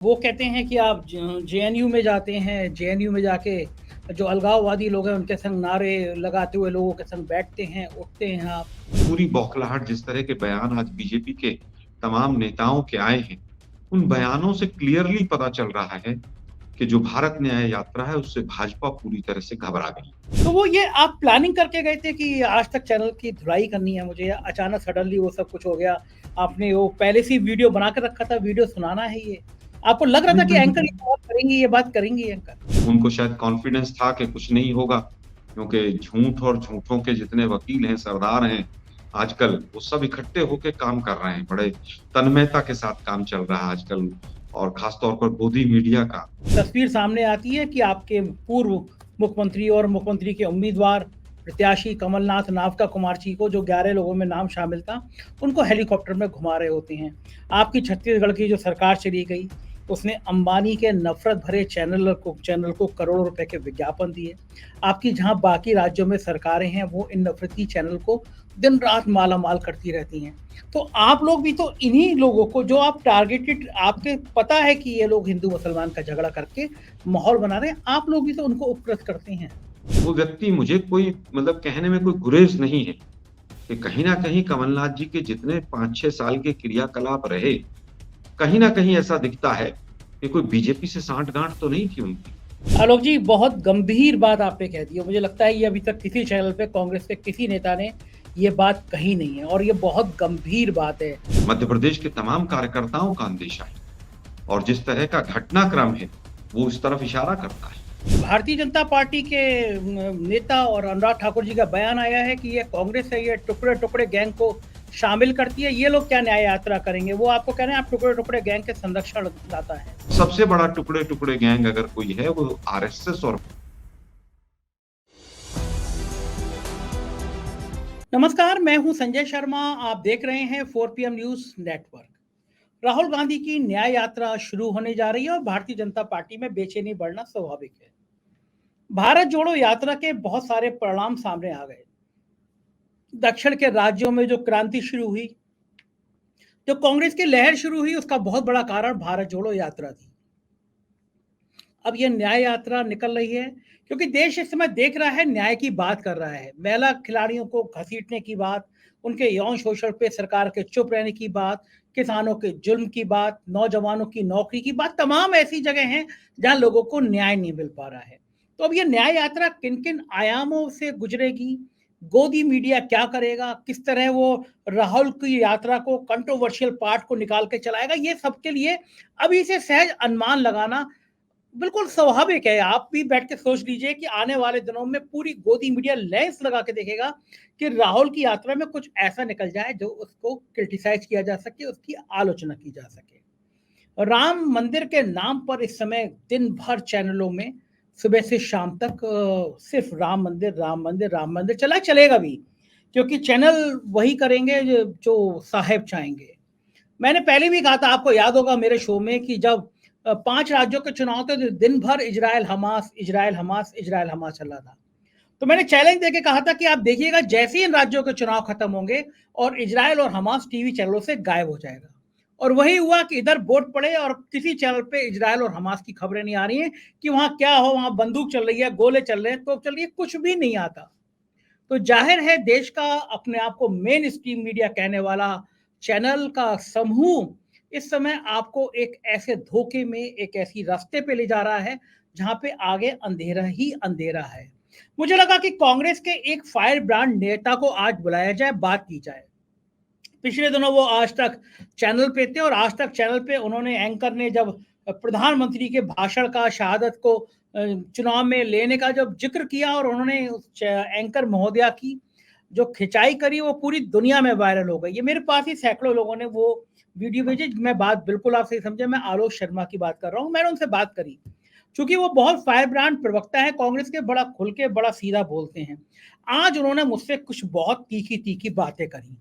वो कहते हैं कि आप जेएनयू में जाते हैं, जेएनयू में जाके जो अलगाववादी लोग हैं उनके संग नारे लगाते हुए लोगों के संग बैठते हैं, उठते हैं आप। पूरी बौखलाहट जिस तरह के बयान आज बीजेपी के तमाम नेताओं के आए हैं, उन बयानों से क्लियरली पता चल रहा है कि जो भारत न्याय यात्रा है उससे भाजपा पूरी तरह से घबरा गई। तो वो ये आप प्लानिंग करके गए थे कि आज तक चैनल की धुलाई करनी है मुझे, या अचानक सडनली वो सब कुछ हो गया? आपने वो पहले से ही वीडियो बना के रखा था, वीडियो सुनाना है ये? आपको लग रहा था कि एंकर ये बात करेंगी एंकर? उनको शायद कॉन्फिडेंस था कि कुछ नहीं होगा, क्योंकि झूठ और झूठों के जितने वकील हैं, सरदार हैं, आजकल वो सब इकट्ठे होके काम कर रहे हैं। बड़े तन्मयता के साथ काम चल रहा है आजकल, और खासतौर पर गोदी मीडिया का। तस्वीर सामने आती है कि आपके पूर्व मुख्यमंत्री और मुख्यमंत्री के उम्मीदवार प्रत्याशी कमलनाथ नावका कुमार जी को, जो 11 लोगों में नाम शामिल था, उनको हेलीकॉप्टर में घुमा रहे होते हैं। आपकी छत्तीसगढ़ की जो सरकार चली गई, उसने अंबानी के नफरत भरे चैनल को करोड़ों रुपए के विज्ञापन दिए। आपकी जहां बाकी राज्यों में सरकारें हैं, वो इन नफरती चैनल को दिन रात माला माल करती रहती हैं। तो आप लोग भी तो इन्हीं लोगों को, जो आप टारगेटेड, आपके पता है कि ये लोग हिंदू मुसलमान का झगड़ा करके माहौल बना रहे हैं, आप लोग भी तो उनको उपकृत करते हैं। वो व्यक्ति, मुझे कोई मतलब कहने में कोई गुरेज नहीं है कि कहीं ना कहीं कमलनाथ जी के जितने 5-6 साल के क्रियाकलाप रहे, कहीं ना कहीं ऐसा दिखता है कि कोई बीजेपी से सांठ-गांठ तो नहीं थी उनकी। आलोक जी, बहुत गंभीर बात आपने कह दी है। मुझे लगता है ये अभी तक किसी चैनल पे कांग्रेस के किसी नेता ने ये बात कही नहीं है, और ये बहुत गंभीर बात है। मध्य प्रदेश के तमाम कार्यकर्ताओं का अंदेशा है, और जिस तरह का घटनाक्रम है वो इस तरफ इशारा करता है। भारतीय जनता पार्टी के नेता और अनुराग ठाकुर जी का बयान आया है कि ये कांग्रेस है, ये टुकड़े टुकड़े गैंग को शामिल करती है, ये लोग क्या न्याय यात्रा करेंगे? वो आपको कह रहे हैं आप टुकड़े टुकड़े गैंग के संरक्षण लाता है। सबसे बड़ा टुकड़े टुकड़े गैंग अगर कोई है वो आरएसएस। और नमस्कार, मैं हूं संजय शर्मा। आप देख रहे हैं 4 PM news network. Rahul Gandhi की न्याय यात्रा शुरू होने जा रही है और भारतीय जनता पार्टी में बेचैनी बढ़ना स्वाभाविक है। भारत जोड़ो यात्रा के बहुत सारे परिणाम सामने आ गए। दक्षिण के राज्यों में जो क्रांति शुरू हुई, जो कांग्रेस की लहर शुरू हुई, उसका बहुत बड़ा कारण भारत जोड़ो यात्रा थी। अब यह न्याय यात्रा निकल रही है क्योंकि देश इस समय देख रहा है, न्याय की बात कर रहा है। महिला खिलाड़ियों को घसीटने की बात, उनके यौन शोषण पे सरकार के चुप रहने की बात, किसानों के जुल्म की बात, नौजवानों की नौकरी की बात, तमाम ऐसी जगह हैं जहां लोगों को न्याय नहीं मिल पा रहा है। तो अब यह न्याय यात्रा किन किन आयामों से गुजरेगी, गोदी मीडिया क्या करेगा, किस तरह वो राहुल की यात्रा को, कंट्रोवर्शियल पार्ट को निकाल के चलाएगा, ये सबके लिए अभी से सहज अनुमान लगाना बिल्कुल स्वाभाविक है। आप भी बैठ के सोच लीजिए कि आने वाले दिनों में पूरी गोदी मीडिया लेंस लगा के देखेगा कि राहुल की यात्रा में कुछ ऐसा निकल जाए जो उसको क्रिटिसाइज किया जा सके, उसकी आलोचना की जा सके। राम मंदिर के नाम पर इस समय दिन भर चैनलों में सुबह से शाम तक सिर्फ राम मंदिर, राम मंदिर, राम मंदिर चलेगा भी, क्योंकि चैनल वही करेंगे जो साहेब चाहेंगे। मैंने पहले भी कहा था, आपको याद होगा मेरे शो में, कि जब 5 राज्यों के चुनाव थे तो दिन भर Israel Hamas, Israel Hamas, Israel Hamas चल रहा था। तो मैंने चैलेंज देके कहा था कि आप देखिएगा, जैसे ही इन राज्यों के चुनाव खत्म होंगे और इजराइल और हमास टीवी चैनलों से गायब हो जाएगा। और वही हुआ कि इधर वोट पड़े और किसी चैनल पे इजराइल और हमास की खबरें नहीं आ रही हैं कि वहां क्या हो, वहां बंदूक चल रही है, गोले चल रहे हैं, तो चल रही है, कुछ भी नहीं आता। तो जाहिर है, देश का अपने आप को मेन स्ट्रीम मीडिया कहने वाला चैनल का समूह इस समय आपको एक ऐसे धोखे में, एक ऐसी रास्ते पे ले जा रहा है जहां पे आगे अंधेरा ही अंधेरा है। मुझे लगा कि कांग्रेस के एक फायर ब्रांड नेता को आज बुलाया जाए, बात की जाए। पिछले दिनों वो आज तक चैनल पे थे, और आज तक चैनल पे उन्होंने, एंकर ने जब प्रधानमंत्री के भाषण का, शहादत को चुनाव में लेने का जब जिक्र किया, और उन्होंने उस एंकर महोदया की जो खिंचाई करी, वो पूरी दुनिया में वायरल हो गई। ये मेरे पास ही सैकड़ों लोगों ने वो वीडियो भेजी। मैं बात बिल्कुल आप सही समझे, मैं आलोक शर्मा की बात कर रहा हूँ। मैंने उनसे बात करी, चूंकि वो बहुत फायर ब्रांड प्रवक्ता है कांग्रेस के, बड़ा खुल के, बड़ा सीधा बोलते हैं। आज उन्होंने मुझसे कुछ बहुत तीखी तीखी बातें करी।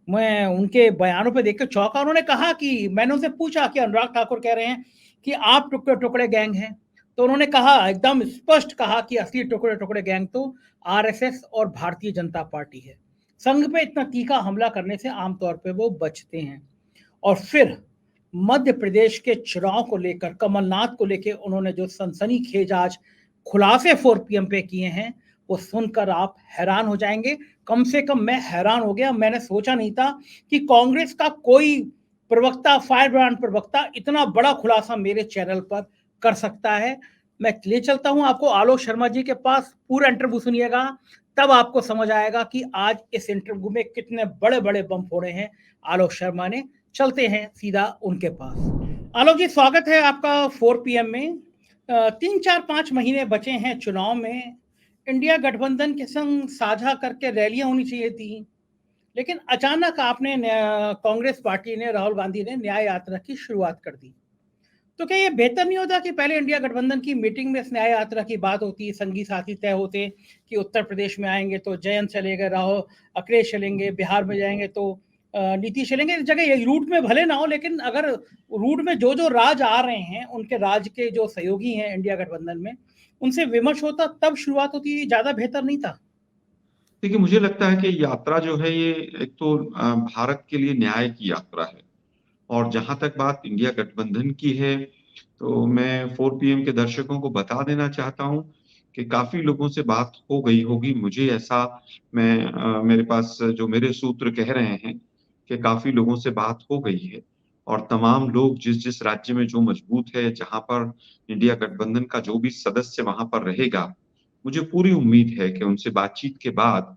मैं उनके बयानों पे देख के चौंका। उन्होंने कहा कि, मैंने उनसे पूछा कि अनुराग ठाकुर कह रहे हैं कि आप टुकड़े टुकड़े गैंग हैं, तो उन्होंने कहा, एकदम स्पष्ट कहा कि असली टुकड़े टुकड़े गैंग तो आरएसएस और भारतीय जनता पार्टी है। संघ पे इतना तीखा हमला करने से आमतौर पे वो बचते हैं। और फिर मध्य प्रदेश के चुनाव को लेकर, कमलनाथ को लेकर उन्होंने जो सनसनीखेज आज खुलासे 4 PM पे किए हैं, वो सुनकर आप हैरान हो जाएंगे। कम से कम मैं हैरान हो गया। मैंने सोचा नहीं था कि कांग्रेस का कोई प्रवक्ता, फायर ब्रांड प्रवक्ता इतना बड़ा खुलासा मेरे चैनल पर कर सकता है। मैं ले चलता हूं आपको आलोक शर्मा जी के पास। पूरा इंटरव्यू सुनिएगा, तब आपको समझ आएगा कि आज इस इंटरव्यू में कितने बड़े बड़े बम फोड़े हैं आलोक शर्मा ने। चलते हैं सीधा उनके पास। आलोक जी, स्वागत है आपका 4 PM में। 3-4-5 महीने बचे हैं चुनाव में। इंडिया गठबंधन के संग साझा करके रैलियां होनी चाहिए थी, लेकिन अचानक आपने कांग्रेस पार्टी ने, राहुल गांधी ने न्याय यात्रा की शुरुआत कर दी। तो क्या ये बेहतर नहीं होता कि पहले इंडिया गठबंधन की मीटिंग में इस न्याय यात्रा की बात होती, संगी साथी तय होते कि उत्तर प्रदेश में आएंगे तो जयंत चलेंगे, राहुल अखिलेश चलेंगे, बिहार में जाएंगे तो नीतीश चलेंगे। इस जगह ये रूट में भले ना हो, लेकिन अगर रूट में जो जो राज आ रहे हैं, उनके राज के जो सहयोगी हैं इंडिया गठबंधन में, उनसे विमर्श होता, तब शुरुआत होती, ज्यादा बेहतर नहीं था? देखिए, मुझे लगता है कि यात्रा जो है ये एक तो भारत के लिए न्याय की यात्रा है। और जहां तक बात इंडिया गठबंधन की है, तो मैं 4 PM के दर्शकों को बता देना चाहता हूं कि काफी लोगों से बात हो गई होगी। मुझे ऐसा, मेरे पास जो मेरे सूत्र कह रहे हैं कि काफी लोगों से बात हो गई है। और तमाम लोग जिस जिस राज्य में जो मजबूत है, जहां पर इंडिया गठबंधन का जो भी सदस्य वहां पर रहेगा, मुझे पूरी उम्मीद है कि उनसे बातचीत के बाद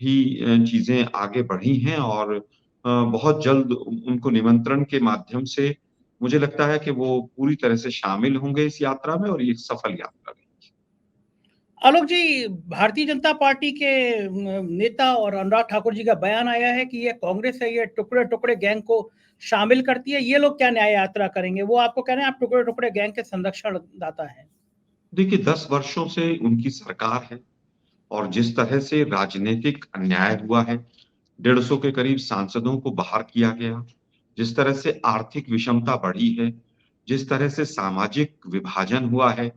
ही चीजें आगे बढ़ी हैं। और बहुत जल्द उनको निमंत्रण के माध्यम से मुझे लगता है कि वो पूरी तरह से शामिल होंगे इस यात्रा में, और ये एक सफल यात्रा रहेगी। आलोक जी, भारतीय जनता पार्टी के नेता और अनुराग ठाकुर जी का बयान आया है कि ये कांग्रेस है, ये टुकड़े टुकड़े गैंग को शामिल करती है, ये लोग क्या न्याय यात्रा करेंगे? वो आपको कह रहे हैं आप टुकड़े टुकड़े गैंग के संरक्षण दाता हैं। देखिए, 10 वर्षों से उनकी सरकार है, और जिस तरह से राजनीतिक अन्याय हुआ है, 150 के करीब सांसदों को बाहर किया गया, जिस तरह से आर्थिक विषमता बढ़ी है, जिस तरह से सामाजिक विभाजन हुआ है,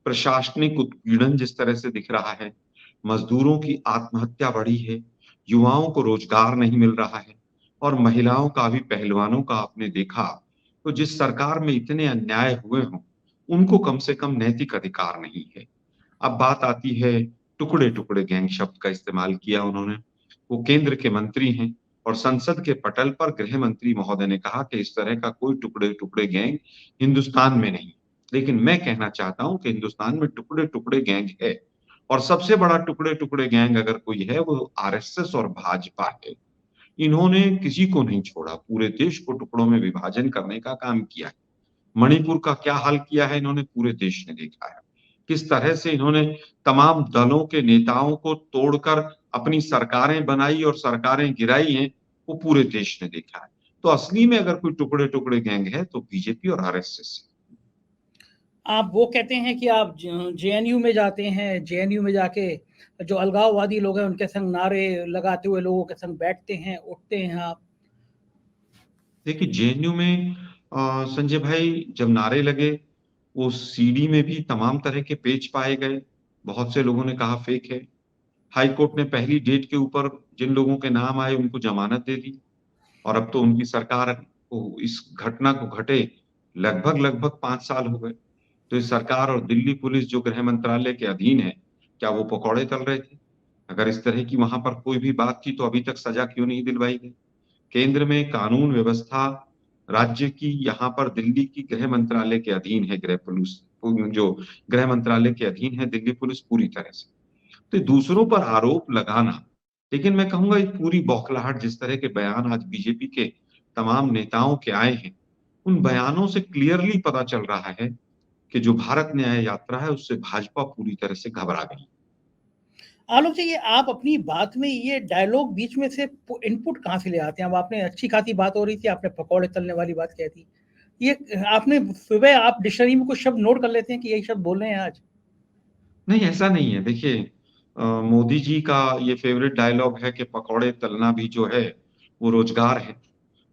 प्रशासनिक उत्पीड़न जिस तरह से दिख रहा है, मजदूरों की आत्महत्या बढ़ी है, युवाओं को रोजगार नहीं मिल रहा है, और महिलाओं का भी, पहलवानों का आपने देखा, तो जिस सरकार में इतने अन्याय हुए हों, उनको कम से कम नैतिक अधिकार नहीं है। अब बात आती है, टुकड़े-टुकड़े गैंग शब्द का इस्तेमाल किया उन्होंने। वो केंद्र के मंत्री हैं, और संसद के पटल पर गृह मंत्री महोदय ने कहा कि इस तरह का कोई टुकड़े-टुकड़े गैंग हिंदुस्तान में नहीं। लेकिन मैं कहना चाहता हूं कि हिंदुस्तान में टुकड़े-टुकड़े गैंग है, और सबसे बड़ा टुकड़े-टुकड़े गैंग अगर कोई है, वो आरएसएस और भाजपा है। इन्होंने किसी को नहीं छोड़ा, पूरे देश को टुकड़ों में विभाजन करने का काम किया है। मणिपुर का क्या हाल किया है इन्होंने, पूरे देश ने देखा है। किस तरह से इन्होंने तमाम दलों के नेताओं को तोड़कर अपनी सरकारें बनाई और सरकारें गिराई हैं, वो पूरे देश ने देखा है। तो असली में अगर कोई टुकड़े-टुकड़े गैंग है, तो बीजेपी और आरएसएस है। आप वो कहते हैं कि आप जेएनयू में जाते हैं, जेएनयू में जाके जो अलगाववादी लोग हैं उनके संग नारे लगाते हुए लोगों के संग बैठते हैं, उठते हैं आप? देखिए, जेएनयू में संजय भाई, जब नारे लगे, वो सीडी में भी तमाम तरह के पेच पाए गए। बहुत से लोगों ने कहा फेक है। हाई कोर्ट ने पहली डेट के ऊपर जिन लोगों के नाम आए उनको जमानत दे दी। और अब तो उनकी सरकार को इस घटना को घटे लगभग 5 साल हो गए। तो इस सरकार और दिल्ली पुलिस जो गृह मंत्रालय के अधीन है, क्या वो पकौड़े तल रहे थे? अगर इस तरह की वहां पर कोई भी बात थी, तो अभी तक सजा क्यों नहीं दिलवाई गई? केंद्र में कानून व्यवस्था, राज्य की, यहाँ पर दिल्ली की गृह मंत्रालय के अधीन है गृह पुलिस, जो गृह मंत्रालय के अधीन है दिल्ली पुलिस पूरी तरह से। तो दूसरों पर आरोप लगाना, लेकिन मैं कहूंगा ये पूरी बौखलाहट, जिस तरह के बयान आज बीजेपी के तमाम नेताओं के आए हैं, उन बयानों से क्लियरली पता चल रहा है कि जो भारत न्याय यात्रा है, उससे भाजपा पूरी तरह से घबरा गई। आलोक जी, ये आप अपनी बात में ये डायलॉग बीच में से इनपुट कहाँ से ले आते हैं? अब आपने अच्छी खासी बात हो रही थी, आपने पकौड़े तलने वाली बात कह दी। ये आपने सुबह आप डिक्शनरी में कुछ शब्द नोट कर लेते हैं कि यही शब्द बोल रहे हैं आज? नहीं, ऐसा नहीं है। देखिए, मोदी जी का ये फेवरेट डायलॉग है कि पकौड़े तलना भी जो है, वो रोजगार है।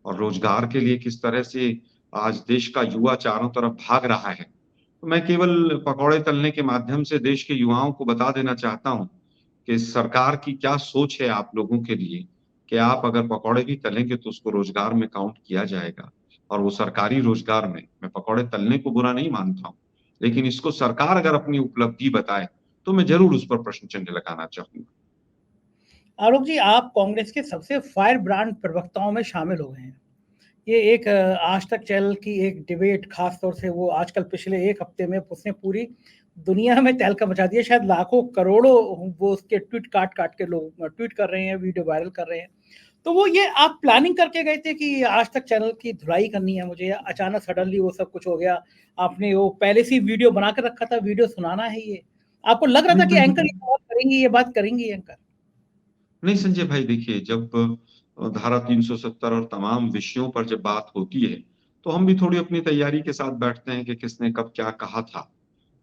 और रोजगार के लिए किस तरह से आज देश का युवा चारों तरफ भाग रहा है। तो मैं केवल पकौड़े तलने के माध्यम से देश के युवाओं को बता देना चाहता हूँ कि सरकार की क्या सोच है आप लोगों के लिए, कि आप अगर पकौड़े भी तलेंगे तो उसको रोजगार में काउंट किया जाएगा। और वो सरकारी रोजगार में मैं पकौड़े तलने को बुरा नहीं मानता हूँ, लेकिन इसको सरकार अगर अपनी उपलब्धि बताए, तो मैं ज़रूर उस पर प्रश्न चिन्ह लगाना चाहूँगा। आलोक जी, आप कांग्रेस के सबसे फायर ब्रांड प्रवक्ताओं में शामिल हो गए हैं। ये एक आज तक चैनल की एक डिबेट, खास तौर से वो आजकल पिछले 1 हफ्ते में उसने पूरी दुनिया में तहलका मचा दिया। शायद लाखों, करोड़ों वो उसके ट्वीट काट-काट के लोग ट्वीट कर रहे हैं, वीडियो वायरल कर रहे हैं। तो वो ये आप प्लानिंग करके गए थे कि आज तक चैनल की धुलाई करनी है मुझे, या अचानक सडनली वो सब कुछ हो गया? आपने वो पहले से ही वीडियो बना के रखा था, वीडियो सुनाना है ये? आपको लग रहा था कि एंकर ये बात करेंगी, ये बात करेंगी एंकर? नहीं संजय भाई, देखिए, जब धारा 370 और तमाम विषयों पर जब बात होती है, तो हम भी थोड़ी अपनी तैयारी के साथ बैठते हैं कि किसने कब क्या कहा था।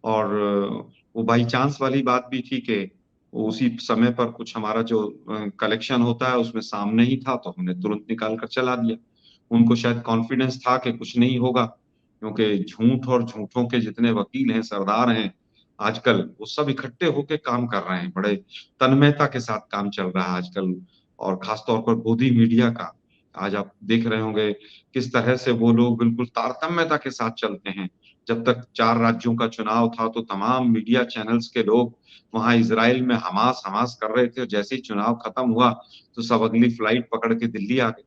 और वो बाई चांस वाली बात भी थी कि वो उसी समय पर कुछ हमारा जो कलेक्शन होता है उसमें सामने ही था, तो हमने तुरंत निकाल कर चला दिया। उनको शायद कॉन्फिडेंस था कि कुछ नहीं होगा, क्योंकि झूठ और झूठों के जितने वकील हैं, सरदार हैं, आजकल वो सब इकट्ठे होके काम कर रहे हैं। बड़े तन्मयता के साथ काम चल रहा है आजकल, और खास तौर पर गोदी मीडिया का। आज आप देख रहे होंगे किस तरह से वो लोग बिल्कुल तारतम्यता के साथ चलते हैं। जब तक 4 राज्यों का चुनाव था, तो तमाम मीडिया चैनल्स के लोग वहाँ इज़राइल में हमास-हमास कर रहे थे, और जैसे ही चुनाव खत्म हुआ, तो सब अगली फ्लाइट पकड़ के दिल्ली आ गए।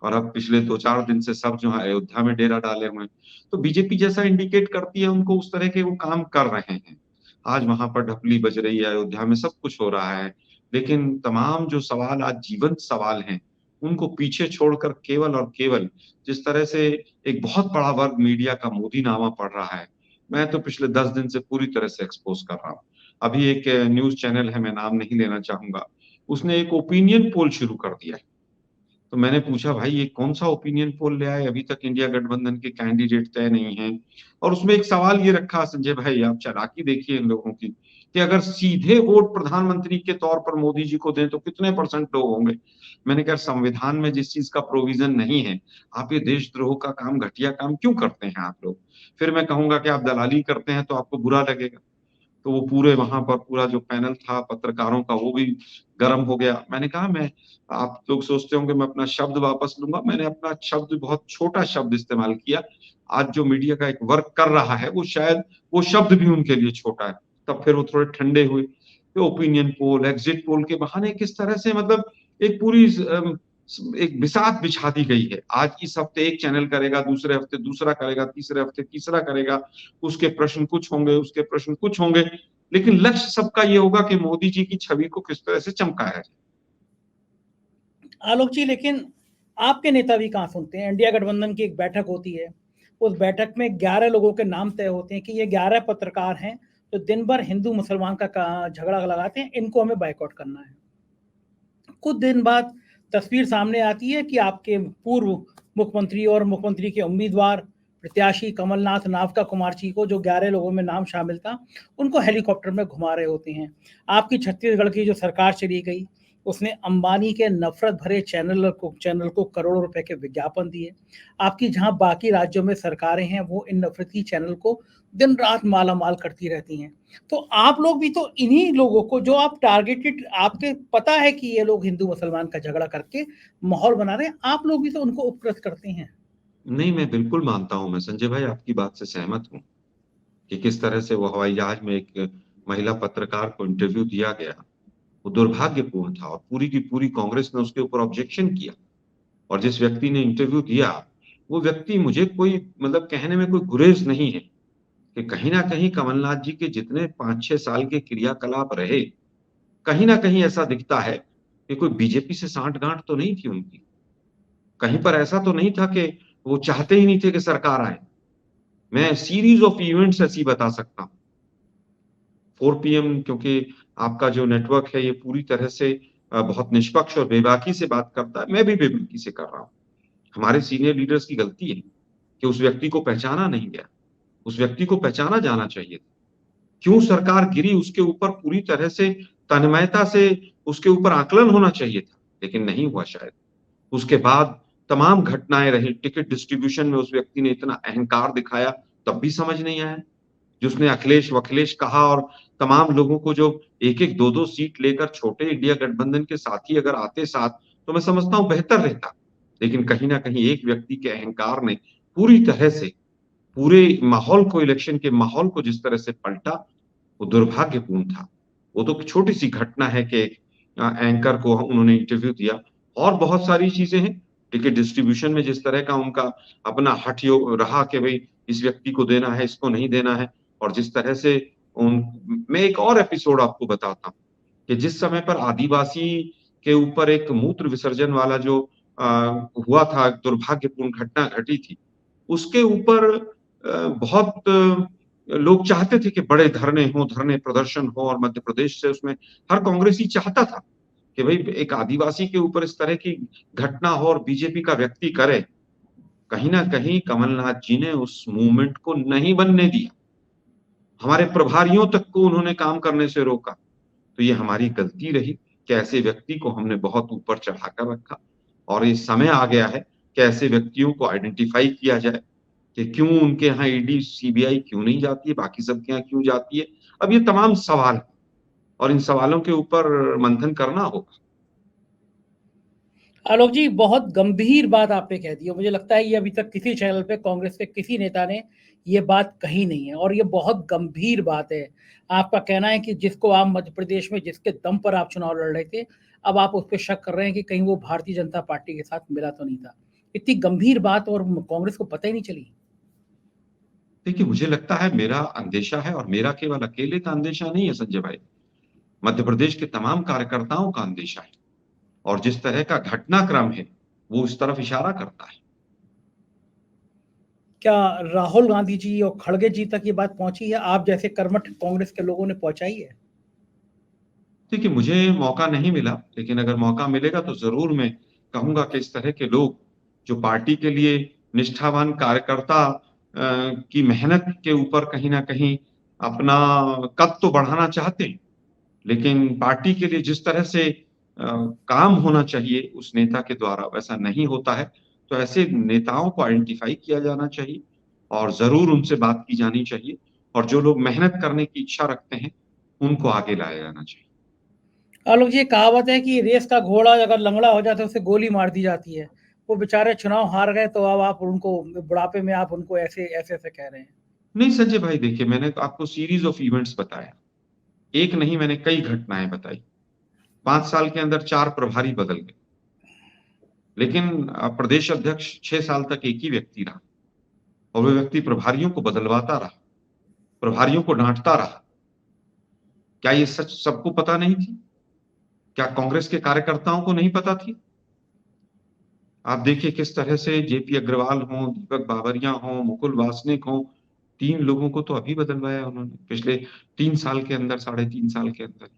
और अब पिछले 2-4 दिन से सब जो है अयोध्या में डेरा डाले हुए हैं। तो बीजेपी जैसा इंडिकेट करती है उनको, उस तरह के वो काम कर रहे हैं। आज वहाँ पर ढपली बज रही है, अयोध्या में सब कुछ हो रहा है। लेकिन तमाम जो सवाल आज जीवंत सवाल हैं, उनको पीछे छोड़कर केवल और केवल जिस तरह से एक बहुत बड़ा वर्ग मीडिया का मोदीनामा पढ़ रहा है, मैं तो पिछले 10 दिन से पूरी तरह से एक्सपोज़ कर रहा हूँ। अभी एक न्यूज़ चैनल है, मैं नाम नहीं लेना चाहूँगा, उसने एक ओपिनियन पोल शुरू कर दिया है। तो मैंने पूछा, भाई ये कौन-सा ओपिनियन पोल ले आए? अभी तक इंडिया गठबंधन के कैंडिडेट तय नहीं हैं। और उसमें एक सवाल ये रखा, संजय भाई, आप चालाकी देखिए इन लोगों की, कि अगर सीधे वोट प्रधानमंत्री के तौर पर मोदी जी को दें तो कितने परसेंट लोग होंगे? मैंने कहा, संविधान में जिस चीज़ का प्रोविज़न नहीं है, आप ये देशद्रोह का काम, घटिया काम क्यों करते हैं आप लोग? फिर मैं कहूँगा कि आप दलाली करते हैं तो आपको बुरा लगेगा। तो वो पूरे वहाँ पर पूरा जो पैनल था पत्रकारों का, वो भी गरम हो गया। मैंने कहा, मैं आप लोग सोचते होंगे मैं अपना शब्द वापस लूँगा, मैंने अपना शब्द, बहुत छोटा शब्द इस्तेमाल किया। आज जो मीडिया का एक वर्क कर रहा है, वो शायद वो शब्द भी उनके लिए छोटा है। तब फिर वो थोड़े ठंडे हुए। तो ओपिनियन पोल, एग्ज़िट पोल के बहाने किस तरह से, मतलब एक पूरी एक बिसात बिछा दी गई है। आज इस हफ्ते एक चैनल करेगा, दूसरे हफ्ते दूसरा करेगा, तीसरे हफ्ते तीसरा करेगा। उसके प्रश्न कुछ होंगे, उसके प्रश्न कुछ होंगे, लेकिन लक्ष्य सबका ये होगा कि मोदी जी की छवि को किस तरह से चमकाया जाए। आलोक जी, लेकिन आपके नेता भी कहाँ सुनते हैं? इंडिया गठबंधन की एक बैठक होती है, उस बैठक में 11 लोगों के नाम तय होते हैं कि ये 11 पत्रकार हैं, जो दिन भर हिंदू-मुसलमान का झगड़ा लगाते हैं, इनको हमें बायकॉट करना है। कुछ दिन बाद तस्वीर सामने आती है कि आपके पूर्व मुख्यमंत्री और मुख्यमंत्री के उम्मीदवार प्रत्याशी कमलनाथ नावका कुमार जी को, जो 11 लोगों में नाम शामिल था, उनको हेलीकॉप्टर में घुमा रहे होते हैं। आपकी छत्तीसगढ़ की जो सरकार चली गई, उसने अंबानी के नफरत भरे चैनल को करोड़ों रुपए के विज्ञापन दिए। आपकी जहां बाकी राज्यों में सरकारें हैं, वो इन नफरती चैनल को दिन रात मालामाल करती रहती हैं। तो आप लोग भी तो इन्हीं लोगों को, जो आप टारगेटेड, आपके पता है कि ये लोग हिंदू मुसलमान का झगड़ा करके माहौल बना रहे हैं, आप लोग भी तो उनको उपकृत करते हैं। नहीं, मैं बिल्कुल मानता हूँ, मैं संजय भाई आपकी बात से सहमत हूँ, कि किस तरह से वो हवाई जहाज में एक महिला पत्रकार को इंटरव्यू दिया गया, वो दुर्भाग्यपूर्ण था, और पूरी की पूरी कांग्रेस ने उसके ऊपर ऑब्जेक्शन किया। और जिस व्यक्ति ने इंटरव्यू दिया, वो व्यक्ति, मुझे कोई, मतलब कहने में कोई गुरेज नहीं है, कि कहीं न कहीं कमलनाथ जी के जितने 5-6 साल के क्रियाकलाप रहे, कहीं न कहीं ऐसा दिखता है कि कोई बीजेपी से साँठ-गाँठ तो नहीं थी उनकी। कहीं पर ऐसा तो नहीं था कि वो चाहते ही नहीं थे कि सरकार आए। मैं सीरीज़ ऑफ इवेंट्स ऐसी बता सकता हूँ। 4 पीएम, क्योंकि आपका जो नेटवर्क है ये पूरी तरह से बहुत निष्पक्ष और बेबाकी से बात करता है, मैं भी बेबाकी से कर रहा हूँ। हमारे सीनियर लीडर्स की गलती है कि उस व्यक्ति को पहचाना नहीं गया। उस व्यक्ति को पहचाना जाना चाहिए था। क्यों सरकार गिरी, उसके ऊपर पूरी तरह से तन्मयता से उसके ऊपर आकलन होना चाहिए था, लेकिन नहीं हुआ शायद। उसके बाद तमाम घटनाएँ रही, टिकट डिस्ट्रीब्यूशन में उस व्यक्ति ने इतना अहंकार दिखाया, तब भी समझ नहीं आया। जिसने अखिलेश-वखिलेश कहा, और तमाम लोगों को जो 1-1, 2-2 सीट लेकर छोटे इंडिया गठबंधन के साथी अगर आते साथ, तो मैं समझता हूँ बेहतर रहता। लेकिन कहीं न कहीं एक व्यक्ति के अहंकार ने पूरी तरह से पूरे माहौल को, इलेक्शन के माहौल को जिस तरह से पलटा, वो दुर्भाग्यपूर्ण था। वो तो छोटी-सी घटना है कि एक एंकर को उन्होंने इंटरव्यू दिया, और बहुत सारी चीज़ें हैं। टिकट डिस्ट्रीब्यूशन में जिस तरह का उनका अपना हठ योग रहा कि भई इस व्यक्ति को देना है, इसको नहीं देना है, और जिस तरह से मैं एक और एपिसोड आपको बताता हूँ कि जिस समय पर आदिवासी के ऊपर एक मूत्र विसर्जन वाला जो अ, हुआ था, दुर्भाग्यपूर्ण घटना घटी थी, उसके ऊपर बहुत लोग चाहते थे कि बड़े धरने हों, धरने प्रदर्शन हो, और मध्य प्रदेश से उसमें हर कांग्रेसी चाहता था कि भई एक आदिवासी के ऊपर इस तरह की घटना हो और बीजेपी का व्यक्ति करे। कहीं न कहीं कमलनाथ जी ने उस मूवमेंट को नहीं बनने दिया। हमारे प्रभारियों तक को उन्होंने काम करने से रोका। तो ये हमारी गलती रही कि ऐसे व्यक्ति को हमने बहुत ऊपर चढ़ाकर रखा, और ये समय आ गया है कि ऐसे व्यक्तियों को आइडेंटिफ़ाई किया जाए कि क्यों उनके यहाँ ईडी, सीबीआई क्यों नहीं जाती है, बाकी सबके यहाँ क्यों जाती है? अब ये तमाम सवाल हैं, और इन सवालों के ऊपर मंथन करना होगा। आलोक जी, बहुत गंभीर बात आपने कह दी है। मुझे लगता है ये अभी तक किसी चैनल पे कांग्रेस के किसी नेता ने ये बात कही नहीं है, और ये बहुत गंभीर बात है। आपका कहना है कि जिसको आप मध्य प्रदेश में जिसके दम पर आप चुनाव लड़ रहे थे, अब आप उस पे शक कर रहे हैं कि कहीं वो भारतीय जनता पार्टी के साथ मिला तो नहीं था। इतनी गंभीर बात, और कांग्रेस को पता ही नहीं चली। देखिए, मुझे लगता है मेरा अंदेशा है, और मेरा केवल अकेले का अंदेशा नहीं है संजय भाई। मध्य प्रदेश के तमाम कार्यकर्ताओं का अंदेशा है, और जिस तरह का घटनाक्रम है, वो इस तरफ इशारा करता है। क्या राहुल गांधी जी और खड़गे जी तक ये बात पहुंची है? आप जैसे कर्मठ कांग्रेस के लोगों ने पहुंचाई है? देखिए, मुझे मौका नहीं मिला, लेकिन अगर मौका मिलेगा तो ज़रूर मैं कहूँगा कि इस तरह के लोग जो पार्टी के लिए निष्ठावान कार्यकर्ता की मेहनत के ऊपर कहीं न कहीं अपना कद तो बढ़ाना चाहते हैं, लेकिन पार्टी के लिए जिस तरह से काम होना चाहिए उस नेता के द्वारा वैसा नहीं होता है, तो ऐसे नेताओं को आइडेंटिफ़ाई किया जाना चाहिए, और ज़रूर उनसे बात की जानी चाहिए, और जो लोग मेहनत करने की इच्छा रखते हैं, उनको आगे लाया जाना चाहिए। आलोक जी, कहावत है कि रेस का घोड़ा अगर लंगड़ा हो जाता है उसे गोली मार दी जाती है। वो बेचारे चुनाव हार गए, तो अब आप उनको बुढ़ापे में आप उनको ऐसे ऐसे ऐसे कह रहे हैं। नहीं संजय भाई, देखिए मैंने तो आपको सीरीज़ ऑफ इवेंट्स बताया। एक नहीं, मैंने कई घटनाएँ बताई। 5 साल के अंदर 4 प्रभारी बदल गए। लेकिन प्रदेश अध्यक्ष 6 साल तक एक ही व्यक्ति रहा, और वो व्यक्ति प्रभारियों को बदलवाता रहा, प्रभारियों को डाँटता रहा। क्या ये सच सबको पता नहीं थी? क्या कांग्रेस के कार्यकर्ताओं को नहीं पता थी? आप देखिए किस तरह से जेपी अग्रवाल हों, दीपक बावरिया हों, मुकुल वासनिक हों, 3 लोगों को तो अभी बदलवाया उन्होंने, पिछले 3 साल के अंदर, साढ़े 3 साल के अंदर।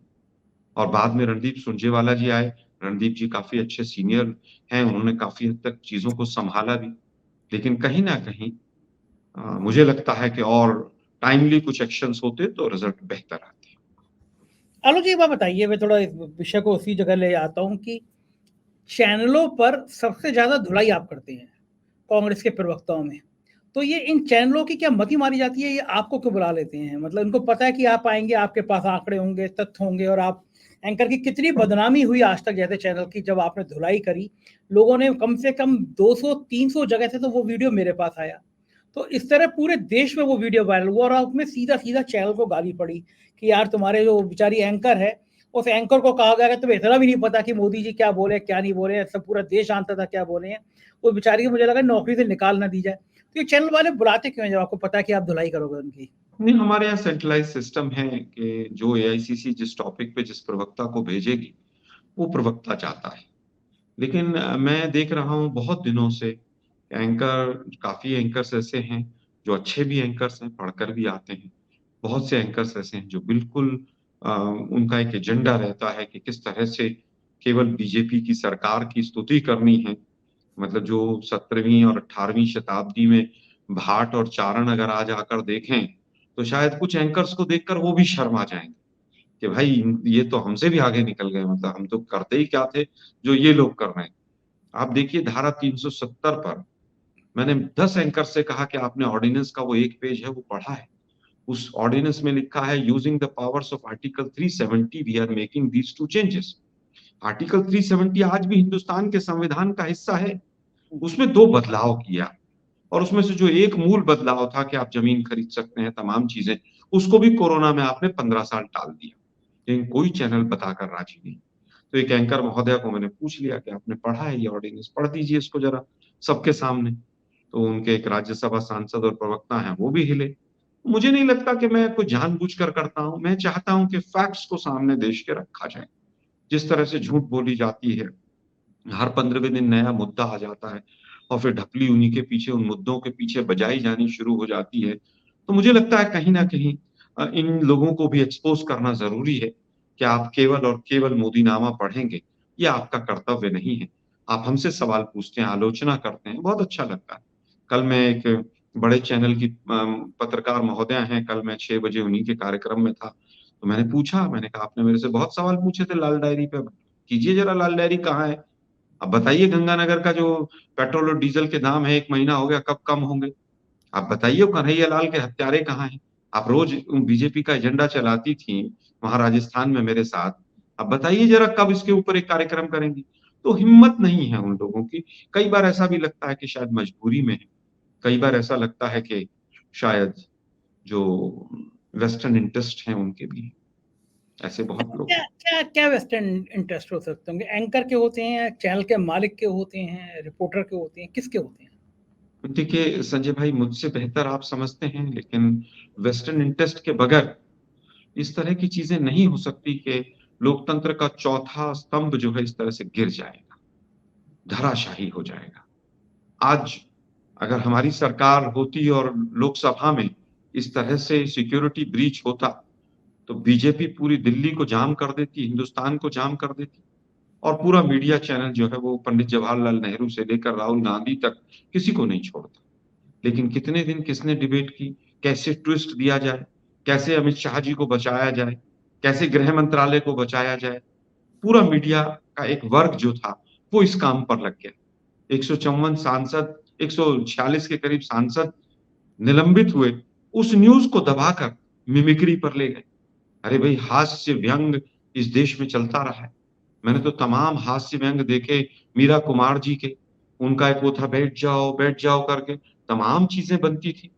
और बाद में रणदीप सुरजेवाला जी आए। रणदीप जी काफ़ी अच्छे सीनियर हैं, उन्होंने काफ़ी हद तक चीज़ों को सँभाला भी। लेकिन कहीं न कहीं मुझे लगता है कि और टाइमली कुछ एक्शन्स होते तो रिज़ल्ट बेहतर आते। आलोक जी, एक बात बताइए, मैं थोड़ा इस विषय को उसी जगह ले आता हूँ कि चैनलों पर सबसे ज़्यादा धुलाई आप करते हैं, कांग्रेस के प्रवक्ताओं में। तो ये इन चैनलों की क्या मति मारी जाती है? ये आपको क्यों बुला लेते हैं? मतलब इनको पता है कि आप आएँगे, आपके पास आँकड़े होंगे, तथ्य होंगे, और आप एंकर की कितनी बदनामी हुई आज तक जैसे चैनल की, जब आपने धुलाई करी, लोगों ने कम से कम 200-300 जगह से तो वो वीडियो मेरे पास आया। तो इस तरह पूरे देश में वो वीडियो वायरल हुआ, और उसमें सीधा-सीधा चैनल को गाली पड़ी कि यार तुम्हारे जो बेचारी एंकर है, उस एंकर को कहा गया कि तुम्हें इतना भी नहीं पता कि मोदी जी क्या बोले, क्या नहीं बोले, सब पूरा देश जानता था क्या बोले हैं। वो बेचारी को मुझे लगा नौकरी से निकाल ना दी जाए। तो ये चैनल वाले बुलाते क्यों हैं जब आपको पता है कि आप धुलाई करोगे उनकी? नहीं, हमारे यहाँ सेंट्रलाइज़ सिस्टम है कि जो एआईसीसी जिस टॉपिक पे जिस प्रवक्ता को भेजेगी, वो प्रवक्ता जाता है। लेकिन मैं देख रहा हूँ बहुत दिनों से एंकर, काफ़ी एंकर्स ऐसे हैं, जो अच्छे भी एंकर्स हैं, पढ़कर भी आते हैं। बहुत से एंकर्स ऐसे हैं जो बिल्कुल उनका एक एजेंडा रहता है कि किस तरह से केवल बीजेपी की सरकार की स्तुति करनी है। मतलब जो 17वीं और 18वीं शताब्दी में भाट और चारण अगर आज आकर देखें, तो शायद कुछ एंकर्स को देखकर वो भी शर्मा जाएँगे कि भाई ये तो हमसे भी आगे निकल गए, मतलब हम तो करते ही क्या थे, जो ये लोग कर रहे हैं। आप देखिए धारा 370 पर मैंने 10 एंकर से कहा कि आपने ऑर्डिनेंस का वो 1 पेज है वो पढ़ा है। उस ऑर्डिनेंस में लिखा है using the powers of article 370 we are making these 2 changes. Article 370 आज भी हिंदुस्तान के संविधान का हिस्सा है। उसमें 2 बदलाव किया। और उसमें से जो एक मूल बदलाव था कि आप ज़मीन खरीद सकते हैं, तमाम चीज़ें, उसको भी कोरोना में आपने 15 साल टाल दिया। लेकिन कोई चैनल बताकर राज़ी नहीं। तो एक एंकर महोदया को मैंने पूछ लिया कि आपने पढ़ा है ये ऑर्डिनेंस? पढ़ दीजिए इसको ज़रा सबके सामने। तो उनके एक राज्यसभा सांसद और प्रवक्ता हैं, वो भी हिले। मुझे नहीं लगता कि मैं कोई जानबूझकर करता हूँ, मैं चाहता हूँ कि फैक्ट्स को सामने देश के रखा जाए। जिस तरह से झूठ बोली जाती है, हर 15वें दिन नया मुद्दा आ जाता है और फिर ढपली उन्हीं के पीछे, उन मुद्दों के पीछे बजाई जानी शुरू हो जाती है। तो मुझे लगता है कहीं न कहीं इन लोगों को भी एक्सपोज़ करना ज़रूरी है कि आप केवल और केवल मोदीनामा पढ़ेंगे, ये आपका कर्तव्य नहीं है। आप हमसे सवाल पूछते हैं, आलोचना करते हैं, बहुत अच्छा लगता है। कल मैं एक बड़े चैनल की पत्रकार महोदया हैं, कल मैं 6 बजे उन्हीं के कार्यक्रम में था। तो मैंने पूछा, मैंने कहा, "आपने मेरे से बहुत सवाल पूछे थे लाल डायरी पे, कीजिए ज़रा लाल डायरी कहाँ है? अब बताइए गंगानगर का जो पेट्रोल और डीज़ल के दाम है 1 महीना हो गया, कब कम होंगे? आप बताइए वो कन्हैया लाल के हत्यारे कहाँ हैं? आप रोज़ बीजेपी का एजेंडा चलाती थीं, वहाँ राजस्थान में मेरे साथ। अब बताइए ज़रा कब इसके ऊपर एक कार्यक्रम करेंगी? तो हिम्मत नहीं है उन लोगों की। कई बार ऐसा भी लगता है कि शायद मजबूरी में है। कई बार ऐसा लगता है कि शायद जो वेस्टर्न इंटरेस्ट हैं उनके भी हैं। ऐसे बहुत लोग क्या हैं। क्या क्या वेस्टर्न इंटरेस्ट हो सकते होंगे? एंकर के होते हैं, चैनल के मालिक के होते हैं, रिपोर्टर के होते हैं, किसके होते हैं? देखिए संजय भाई, मुझसे बेहतर आप समझते हैं, लेकिन वेस्टर्न इंटरेस्ट के बगैर इस तरह की चीज़ें नहीं हो सकती कि लोकतंत्र का चौथा स्तंभ जो है इस तरह से गिर जाएगा, धराशायी हो जाएगा। आज अगर हमारी सरकार होती और लोकसभा में इस तरह से सिक्योरिटी ब्रीच होता, तो बीजेपी पूरी दिल्ली को जाम कर देती, हिंदुस्तान को जाम कर देती और पूरा मीडिया चैनल जो है वो पंडित जवाहरलाल नेहरू से लेकर राहुल गांधी तक किसी को नहीं छोड़ता। लेकिन कितने दिन किसने डिबेट की, कैसे ट्विस्ट दिया जाए, कैसे अमित शाह जी को बचाया जाए, कैसे गृह मंत्रालय को बचाया जाए। पूरा मीडिया का एक वर्ग जो था, वो इस काम पर लग गया। 154 सांसद, 146 के करीब सांसद निलंबित हुए, उस न्यूज़ को दबाकर मिमिक्री पर ले गए। अरे भई, हास्य व्यंग इस देश में चलता रहा है। मैंने तो तमाम हास्य व्यंग देखे मीरा कुमार जी के, उनका एक वो था बैठ जाओ करके, तमाम चीज़ें बनती थी।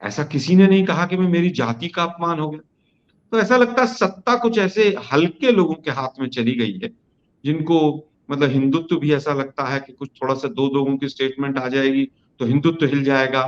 ऐसा किसी ने नहीं कहा कि मैं मेरी जाति का अपमान हो गया। तो ऐसा लगता है सत्ता कुछ ऐसे हल्के लोगों के हाथ में चली गई है, जिनको मतलब हिंदुत्व भी ऐसा लगता है कि कुछ थोड़ा-सा 2 लोगों की स्टेटमेंट आ जाएगी, तो हिंदुत्व हिल जाएगा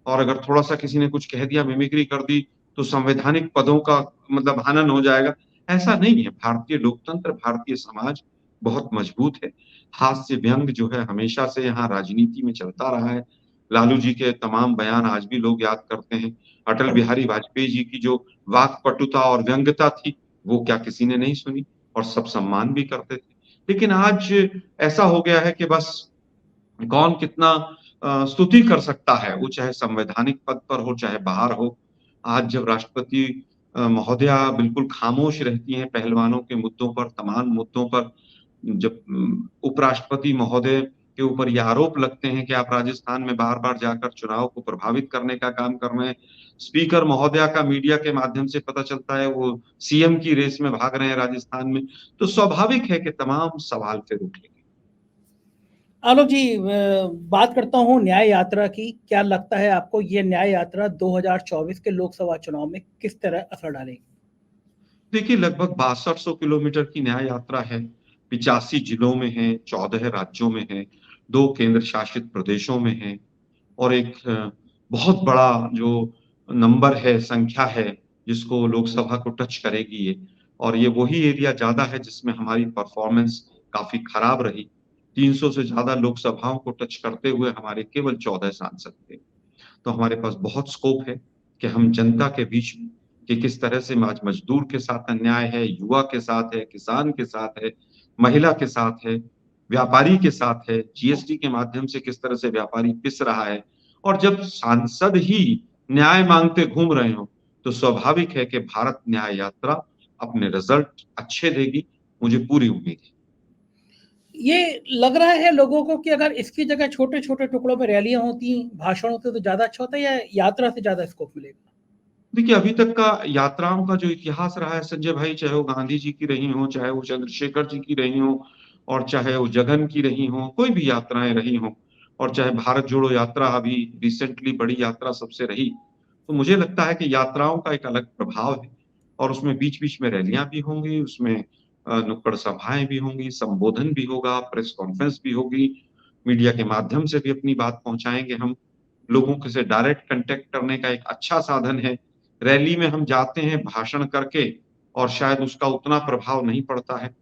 और अगर थोड़ा-सा किसी ने कुछ कह दिया, मिमिक्री कर दी, तो संवैधानिक पदों का मतलब हनन हो जाएगा। ऐसा नहीं है, भारतीय लोकतंत्र, भारतीय समाज बहुत मजबूत है। हास्य व्यंग जो है हमेशा से यहाँ राजनीति में चलता रहा है। लालू जी के तमाम बयान आज भी लोग याद करते हैं। अटल बिहारी वाजपेयी जी की जो वाक्पटुता और व्यंग्यता थी, वो क्या किसी ने नहीं सुनी और सब सम्मान भी करते थे। लेकिन आज ऐसा हो गया है कि बस कौन कितना स्तुति कर सकता है, वो चाहे संवैधानिक पद पर हो, चाहे बाहर हो। आज जब राष्ट्रपति महोदया बिल्कुल खामोश रहती हैं पहलवानों के मुद्दों पर, तमाम मुद्दों पर, जब उपराष्ट्रपति महोदय के ऊपर ये आरोप लगते हैं कि आप राजस्थान में बार-बार जाकर चुनाव को प्रभावित करने का काम कर रहे हैं। स्पीकर महोदया का मीडिया के माध्यम से पता चलता है वो सीएम की रेस में भाग रहे हैं राजस्थान में, तो स्वाभाविक है कि तमाम सवाल फिर उठेंगे। आलोक जी, बात करता हूँ न्याय यात्रा की। क्या लगता है आपको ये न्याय यात्रा 2024 के लोकसभा चुनाव में किस तरह असर डालेगी? देखिए, लगभग 6200 किलोमीटर की न्याय यात्रा है, 85 जिलों में है, 14 राज्यों में है, 2 केंद्र शासित प्रदेशों में है और एक बहुत बड़ा जो नंबर है, संख्या है, जिसको लोकसभा को टच करेगी ये और ये वही एरिया ज़्यादा है जिसमें हमारी परफ़ॉर्मेंस काफ़ी खराब रही। 300 से ज़्यादा लोकसभाओं को टच करते हुए हमारे केवल 14 सांसद थे। तो हमारे पास बहुत स्कोप है कि हम जनता के बीच में कि किस तरह से आज मज़दूर के साथ अन्याय है, युवा के साथ है, किसान के साथ है, महिला के साथ है, व्यापारी के साथ है, जीएसटी के माध्यम से किस तरह से व्यापारी पिस रहा है और जब सांसद ही न्याय माँगते घूम रहे हों, तो स्वाभाविक है कि भारत न्याय यात्रा अपने रिज़ल्ट अच्छे देगी, मुझे पूरी उम्मीद है। ये लग रहा है लोगों को कि अगर इसकी जगह छोटे-छोटे टुकड़ों में रैलियाँ होती, भाषण होते तो ज़्यादा अच्छा होता या यात्रा से ज़्यादा स्कोप मिलेगा? देखिए, अभी तक का यात्राओं का जो इतिहास रहा है संजय भाई, चाहे वो गांधी जी की रही हों, चाहे वो चंद्रशेखर जी की रही हों और चाहे वो जगन की रही हों, कोई भी यात्राएँ रही हों, और चाहे भारत जोड़ो यात्रा अभी रिसेंटली बड़ी यात्रा सबसे रही, तो मुझे लगता है कि यात्राओं का एक अलग प्रभाव है और उसमें बीच-बीच में रैलियाँ भी होंगी, उसमें नुक्कड़ सभाएँ भी होंगी, संबोधन भी होगा, प्रेस कॉन्फ्रेंस भी होगी, मीडिया के माध्यम से भी अपनी बात पहुँचाएँगे हम। लोगों के से डायरेक्ट कॉन्टैक्ट करने का एक अच्छा साधन है। रैली में हम जाते हैं भाषण करके और शायद उसका उतना प्रभाव नहीं पड़ता है।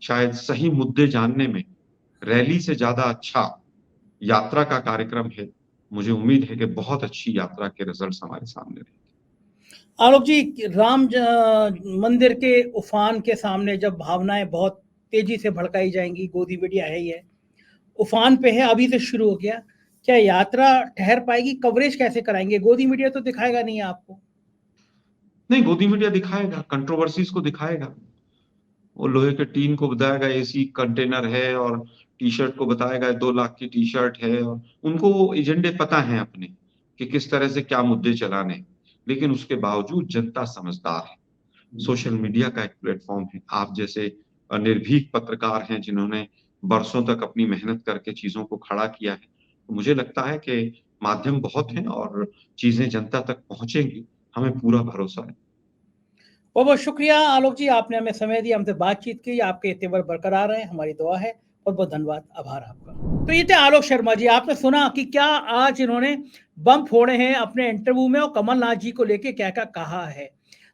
शायद सही मुद्दे जानने में रैली से ज़्यादा अच्छा यात्रा का कार्यक्रम है। मुझे उम्मीद है कि बहुत अच्छी यात्रा के रिज़ल्ट्स हमारे सामने रहेंगे। आलोक जी, मंदिर के उफान के सामने जब भावनाएं बहुत तेजी से भड़काई जाएंगी, गोदी मीडिया है ही है, उफान पे है, अभी से शुरू हो गया, क्या यात्रा ठहर पाएगी? कवरेज कैसे कराएंगे? गोदी मीडिया तो दिखाएगा नहीं आपको। नहीं, गोदी मीडिया दिखाएगा, कंट्रोवर्सीज़ को दिखाएगा। वो लोहे के टीन को बताएगा एसी कंटेनर है और टी-शर्ट को बताएगा 2 लाख की टी-शर्ट है और उनको वो एजेंडे पता हैं अपने, कि किस तरह से क्या मुद्दे चलाने हैं। लेकिन उसके बावजूद जनता समझदार है। सोशल मीडिया का एक प्लेटफ़ॉर्म है। आप जैसे निर्भीक पत्रकार हैं जिन्होंने बरसों तक अपनी मेहनत करके चीज़ों को खड़ा किया है। तो मुझे लगता है कि माध्यम बहुत हैं और चीज़ें जनता तक पहुँचेंगी, हमें पूरा भरोसा है। बहुत बहुत शुक्रिया आलोक जी, आपने हमें समय दिया, हमसे बातचीत की, आपके तेवर बरकरार रहे, हमारी दुआ है। बहुत बहुत धन्यवाद, आभार आपका। तो ये थे आलोक शर्मा जी। आपने सुना कि क्या आज इन्होंने बम फोड़े हैं अपने इंटरव्यू में और कमलनाथ जी को लेके क्या क्या कहा है।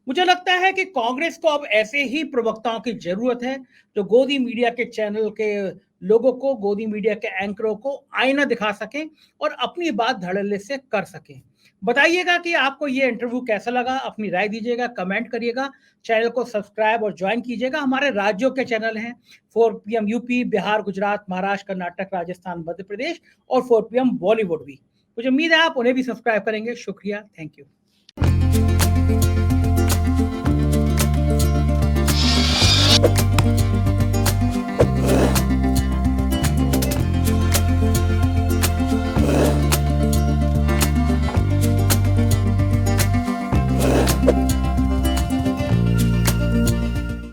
मुझे लगता है कि कांग्रेस को अब ऐसे ही प्रवक्ताओं की जरूरत है जो गोदी मीडिया के चैनल के लोगों को, गोदी मीडिया के एंकरों को आईना दिखा सकें और अपनी बात धड़ल्ले से कर सकें। बताइएगा कि आपको ये इंटरव्यू कैसा लगा, अपनी राय दीजिएगा, कमेंट करिएगा, चैनल को सब्सक्राइब और ज्वाइन कीजिएगा। हमारे राज्यों के चैनल हैं 4 PM यूपी, बिहार, गुजरात, महाराष्ट्र, कर्नाटक, राजस्थान, मध्य प्रदेश और 4 PM बॉलीवुड भी। मुझे उम्मीद है आप उन्हें भी सब्सक्राइब करेंगे। शुक्रिया, थैंक यू।